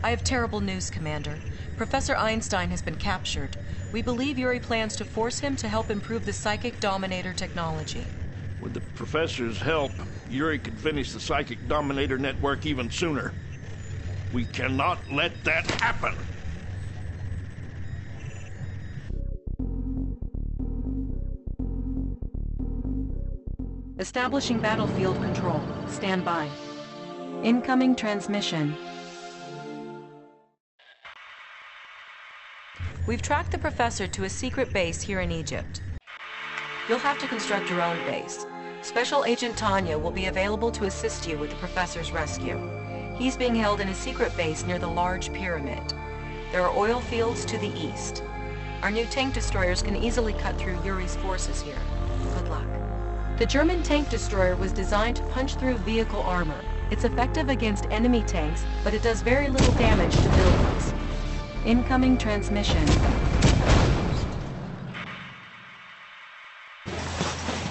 I have terrible news, Commander. Professor Einstein has been captured. We believe Yuri plans to force him to help improve the Psychic Dominator technology. With the Professor's help, Yuri could finish the Psychic Dominator network even sooner. We cannot let that happen! Establishing battlefield control. Stand by. Incoming transmission. We've tracked the Professor to a secret base here in Egypt. You'll have to construct your own base. Special Agent Tanya will be available to assist you with the Professor's rescue. He's being held in a secret base near the large pyramid. There are oil fields to the east. Our new tank destroyers can easily cut through Yuri's forces here. Good luck. The German tank destroyer was designed to punch through vehicle armor. It's effective against enemy tanks, but it does very little damage to buildings. Incoming transmission.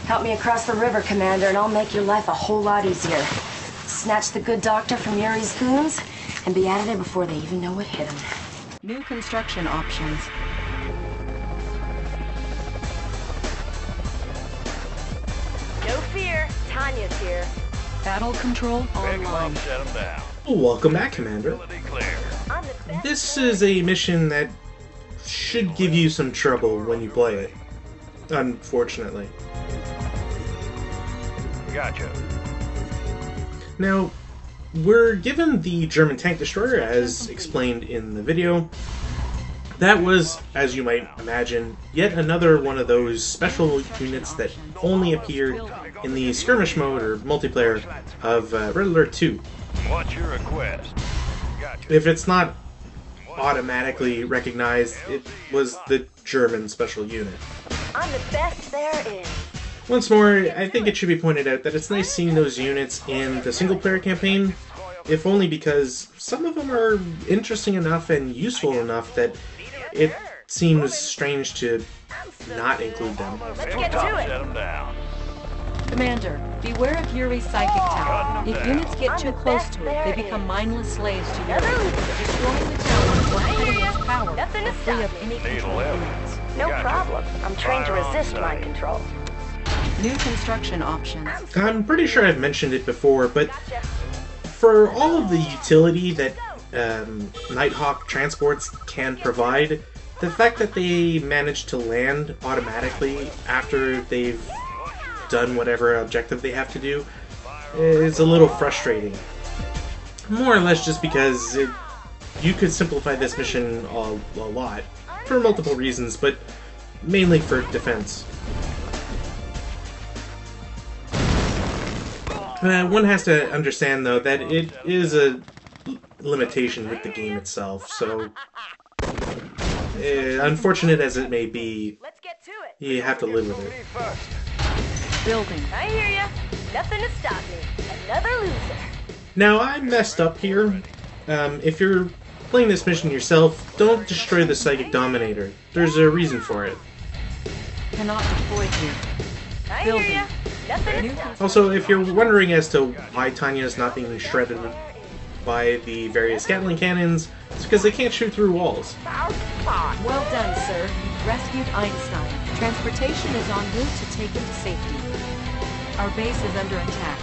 Help me across the river, Commander, and I'll make your life a whole lot easier. Snatch the good doctor from Yuri's goons and be out of there before they even know what hit him. New construction options. No fear, Tanya's here. Battle control online. Set them down. Welcome back, Commander. Clear. This is a mission that should give you some trouble when you play it, unfortunately. Gotcha. Now, we're given the German tank destroyer as explained in the video. That was, as you might imagine, yet another one of those special units that only appeared in the skirmish mode or multiplayer of Red Alert 2. What's your request? Gotcha. If it's not automatically recognized, it was the German special unit. I'm the best there is. Once more, I think it should be pointed out that it's nice seeing those units in the single-player campaign, if only because some of them are interesting enough and useful enough that it seems strange to not include them. Let's get to it. Set them down. Commander, beware of Yuri's psychic tower. If units get too close to it, they become mindless slaves to Yuri. Destroying the tower will cut its power, Nothing to free of stop any Need control a units. No Gotcha. problem. I'm trained to Fire on resist sight. mind control. New construction options. I'm pretty sure I've mentioned it before, but for all of the utility that Nighthawk transports can provide, the fact that they manage to land automatically after they've done whatever objective they have to do is a little frustrating. More or less just because you could simplify this mission a lot, for multiple reasons, but mainly for defense. One has to understand, though, that it is a limitation with the game itself, so unfortunate as it may be, Let's get to it. you have to live with it. Building. I hear ya. Nothing to stop me. Another loser. Now, I messed up here. If you're playing this mission yourself, don't destroy the Psychic Dominator. There's a reason for it. Cannot deploy here. I Building. hear ya. Nothing New to stop. Also, if you're wondering as to why Tanya is not being shredded by the various Gatling cannons, it's because they can't shoot through walls. Well done, sir. You've rescued Einstein. Transportation is en route to take him to safety. Our base is under attack.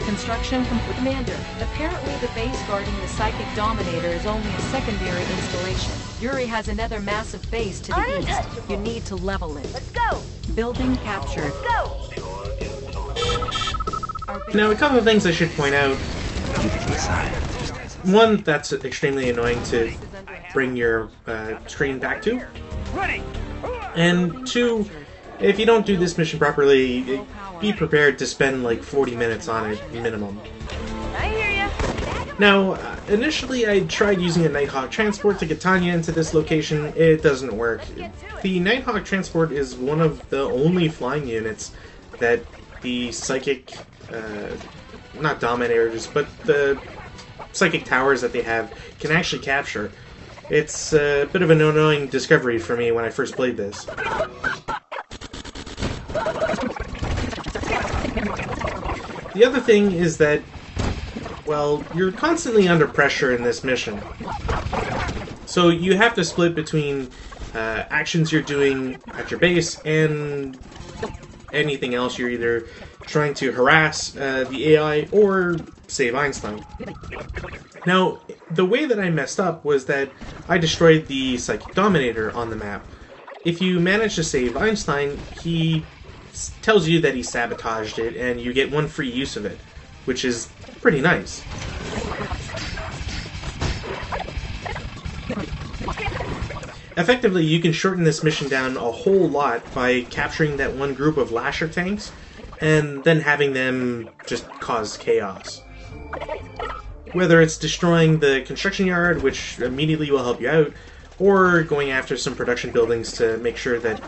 Construction complete. Commander, apparently the base guarding the Psychic Dominator is only a secondary installation. Yuri has another massive base to the east. Untouchable. You need to level it. Let's go. Building captured. Go. Our base Now, a couple of things I should point out. One, that's extremely annoying to is under attack. bring your screen back to. Ready. And two, if you don't do this mission properly, be prepared to spend like 40 minutes on it minimum. I hear ya. Now, initially I tried using a Nighthawk transport to get Tanya into this location. It doesn't work. The Nighthawk transport is one of the only flying units that the psychic, not dominators, but the psychic towers that they have can actually capture. It's a bit of an annoying discovery for me when I first played this. The other thing is that well, you're constantly under pressure in this mission. So you have to split between actions you're doing at your base and anything else. You're either trying to harass the AI or save Einstein. Now, the way that I messed up was that I destroyed the Psychic Dominator on the map. If you manage to save Einstein, he tells you that he sabotaged it, and you get one free use of it, which is pretty nice. Effectively, you can shorten this mission down a whole lot by capturing that one group of Lasher tanks, and then having them just cause chaos. Whether it's destroying the construction yard, which immediately will help you out, or going after some production buildings to make sure that,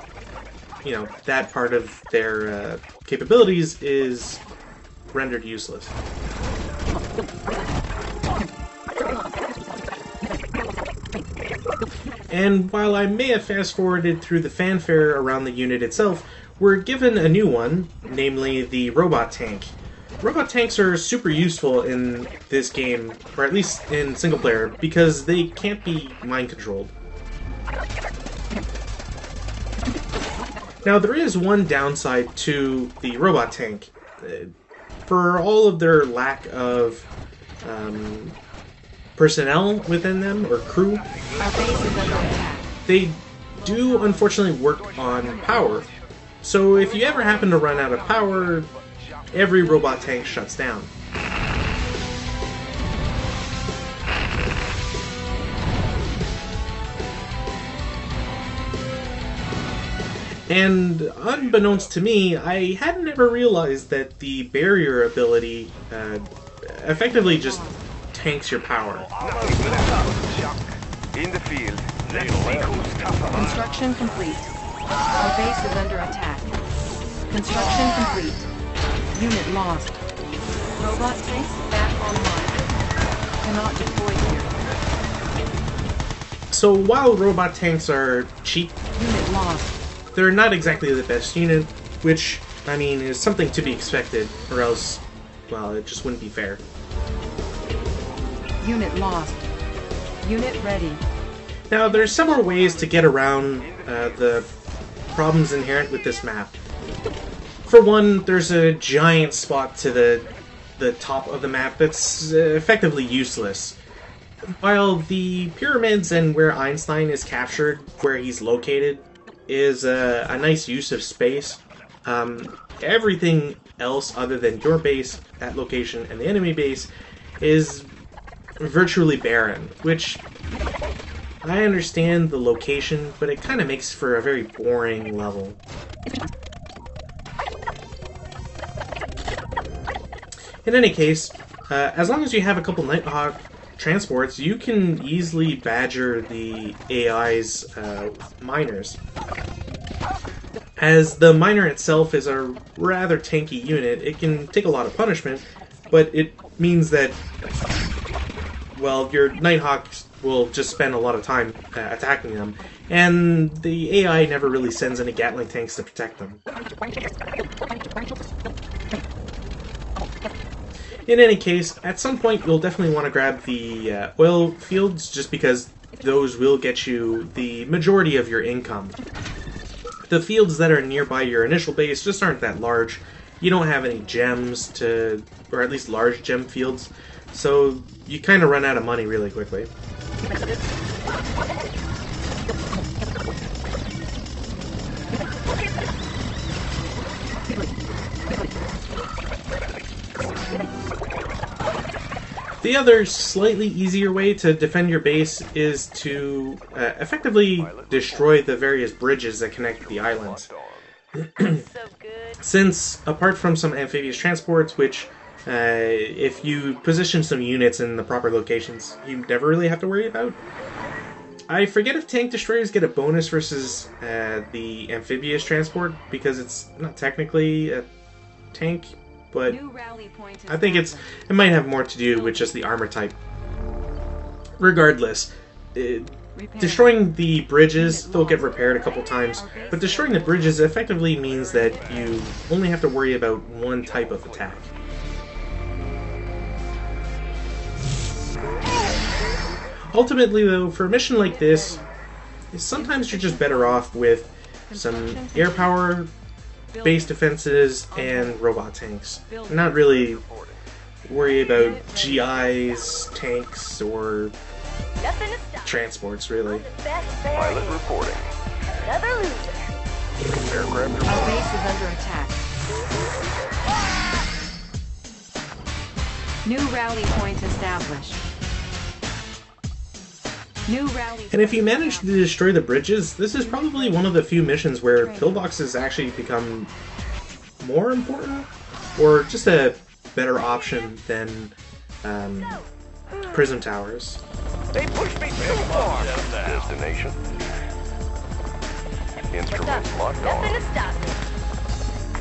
you know, that part of their capabilities is rendered useless. And while I may have fast-forwarded through the fanfare around the unit itself, we're given a new one, namely the robot tank. Robot tanks are super useful in this game, or at least in single player, because they can't be mind-controlled. Now, there is one downside to the robot tank. For all of their lack of personnel within them, or crew, they do unfortunately work on power. So if you ever happen to run out of power, every robot tank shuts down. And unbeknownst to me, I hadn't ever realized that the barrier ability effectively just tanks your power. In the field. Construction complete. Our base is under attack. Construction complete. Unit lost. Robot tanks back online. Cannot deploy here. So while robot tanks are cheap, Unit lost. they're not exactly the best unit, which, I mean, is something to be expected, or else, well, it just wouldn't be fair. Unit lost. Unit ready. Now, there's several ways to get around the problems inherent with this map. For one, there's a giant spot to the top of the map that's effectively useless. While the pyramids and where Einstein is captured, where he's located, is a nice use of space, everything else other than your base, that location, and the enemy base is virtually barren, which I understand the location, but it kind of makes for a very boring level. In any case, as long as you have a couple Nighthawk transports, you can easily badger the AI's miners. As the miner itself is a rather tanky unit, it can take a lot of punishment, but it means that, well, your Nighthawks will just spend a lot of time attacking them, and the AI never really sends any Gatling tanks to protect them. In any case, at some point you'll definitely want to grab the oil fields, just because those will get you the majority of your income. The fields that are nearby your initial base just aren't that large. You don't have any gems to, or at least large gem fields, so you kind of run out of money really quickly. The other slightly easier way to defend your base is to effectively destroy the various bridges that connect the islands. Since, apart from some amphibious transports, which if you position some units in the proper locations, you never really have to worry about. I forget if tank destroyers get a bonus versus the amphibious transport, because it's not technically a tank, but I think it might have more to do with just the armor type. Regardless, destroying the bridges, they'll get repaired a couple times, but destroying the bridges effectively means that you only have to worry about one type of attack. Ultimately, though, for a mission like this, sometimes you're just better off with some air power, base defenses, and robot tanks. Not really worry about GIs, tanks, or transports, really. Pilot reporting. Another loser. Aircraft Our base is under attack. New rally point established. New rally. And if you manage to destroy the bridges, this is probably one of the few missions where pillboxes actually become more important, or just a better option than prism towers. They pushed me too far. Destination. Instruments locked Nothing on. to stop me.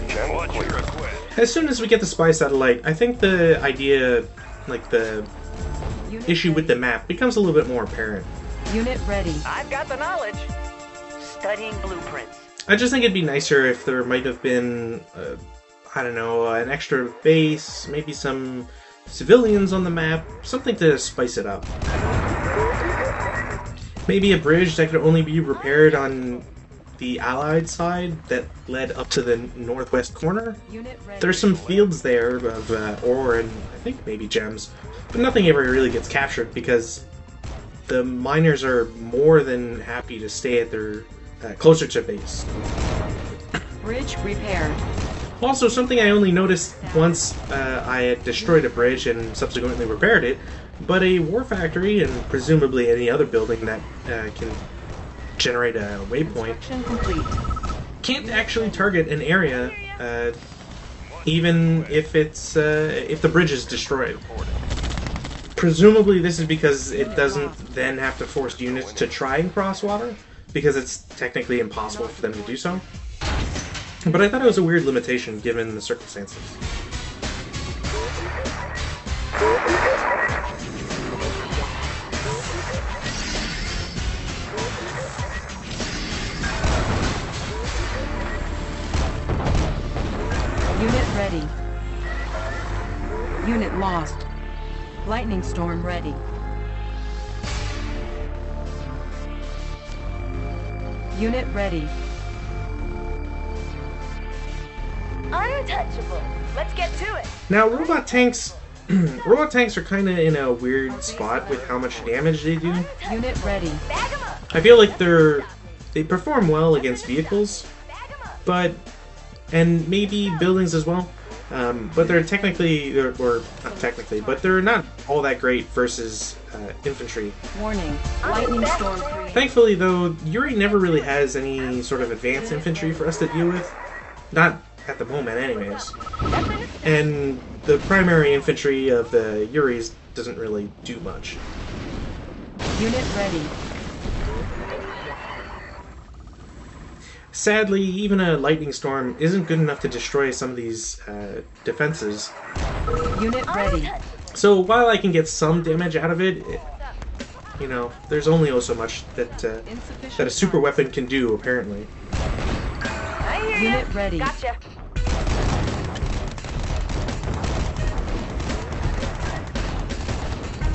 Channel What's your clear. request? As soon as we get the spy satellite, I think the idea, like the issue with the map, becomes a little bit more apparent. Unit ready. I've got the knowledge. Studying blueprints. I just think it'd be nicer if there might have been, I don't know, an extra base, maybe some civilians on the map, something to spice it up. Maybe a bridge that could only be repaired on the Allied side that led up to the northwest corner. Unit ready. There's some fields there of ore and I think maybe gems, but nothing ever really gets captured because the miners are more than happy to stay at their closer to base. Bridge repaired. Also, something I only noticed once I had destroyed a bridge and subsequently repaired it, but a war factory and presumably any other building that can generate a waypoint Construction complete. can't actually target an area even if it's if the bridge is destroyed. Presumably this is because it doesn't then have to force units to try and cross water, because it's technically impossible for them to do so. But I thought it was a weird limitation given the circumstances. Unit ready. Unit lost. Lightning storm ready. Unit ready. Untouchable. Let's get to it. Now, robot tanks are kind of in a weird spot with how much damage they do. Unit ready. Bag 'em up. I feel like they perform well against vehicles, Bag 'em up. and maybe buildings as well. But they're not technically, but they're not all that great versus infantry. Warning. Lightning storm created. Thankfully, though, Yuri never really has any sort of advanced infantry for us to deal with. Not at the moment, anyways. And the primary infantry of the Yuris doesn't really do much. Unit ready. Sadly, even a lightning storm isn't good enough to destroy some of these defenses. Unit ready. So while I can get some damage out of it, you know, there's only so much that a super weapon can do, apparently. I hear ya. Unit ready. Gotcha.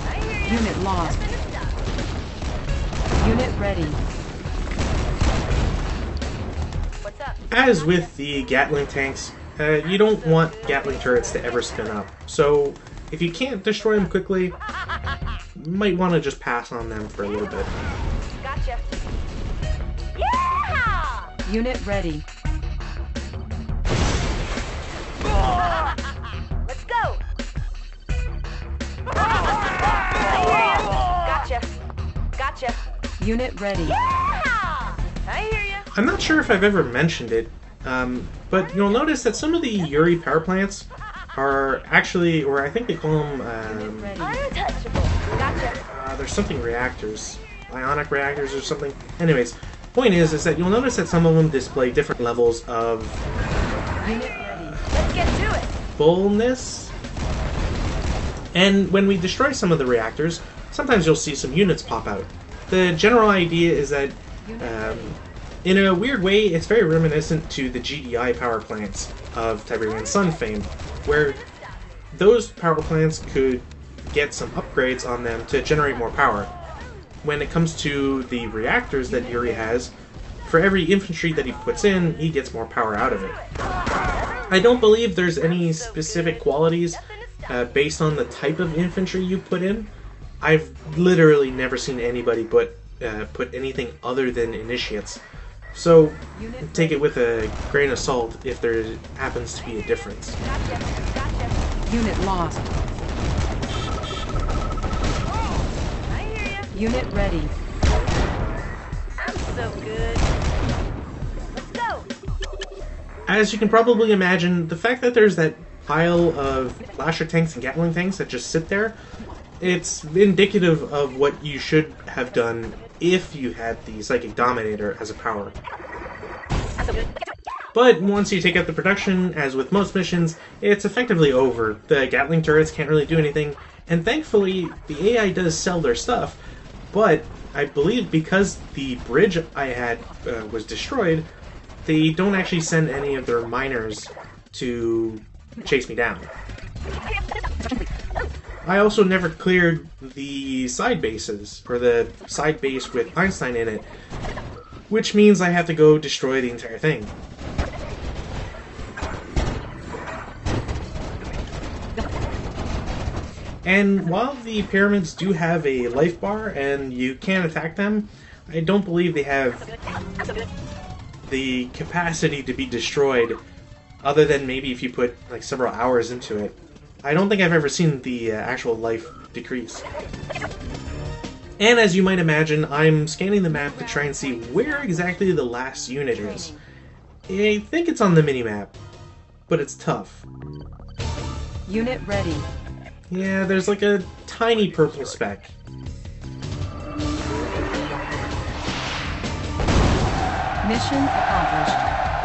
I hear ya. Unit lost. Nothing to stop me. Unit ready. What's up? As with the Gatling tanks, you don't want Gatling turrets to ever spin up. So if you can't destroy them quickly, you might want to just pass on them for a little bit. Gotcha. Yeah! Unit ready. Let's go. I hear ya. Gotcha. Gotcha. Unit ready. Yeah! I hear ya. I'm not sure if I've ever mentioned it, but you'll notice that some of the Yuri power plants are actually, or I think they call them, Ready. Untouchable. Gotcha. there's something reactors, ionic reactors or something. Anyways, point is that you'll notice that some of them display different levels of Unit ready. Let's get to it. fullness. And when we destroy some of the reactors, sometimes you'll see some units pop out. The general idea is that, in a weird way, it's very reminiscent to the GDI power plants of Tiberian Sun fame, where those power plants could get some upgrades on them to generate more power. when it comes to the reactors that Yuri has, for every infantry that he puts in, he gets more power out of it. I don't believe there's any specific qualities based on the type of infantry you put in. I've literally never seen anybody put anything other than initiates. So take it with a grain of salt if there happens to be a difference. Unit lost. Unit ready. I'm so good. Let's go. As you can probably imagine, the fact that there's that pile of flasher tanks and Gatling tanks that just sit there, it's indicative of what you should have done if you had the Psychic Dominator as a power. But once you take out the production, as with most missions, it's effectively over. The Gatling turrets can't really do anything, and thankfully the AI does sell their stuff, but I believe because the bridge I had was destroyed, they don't actually send any of their miners to chase me down. I also never cleared the side bases, or the side base with Einstein in it, which means I have to go destroy the entire thing. And while the pyramids do have a life bar and you can attack them, I don't believe they have the capacity to be destroyed, other than maybe if you put like several hours into it. I don't think I've ever seen the actual life decrease. And as you might imagine, I'm scanning the map to try and see where exactly the last unit is. I think it's on the minimap, but it's tough. Unit ready. Yeah, there's like a tiny purple speck. Mission accomplished.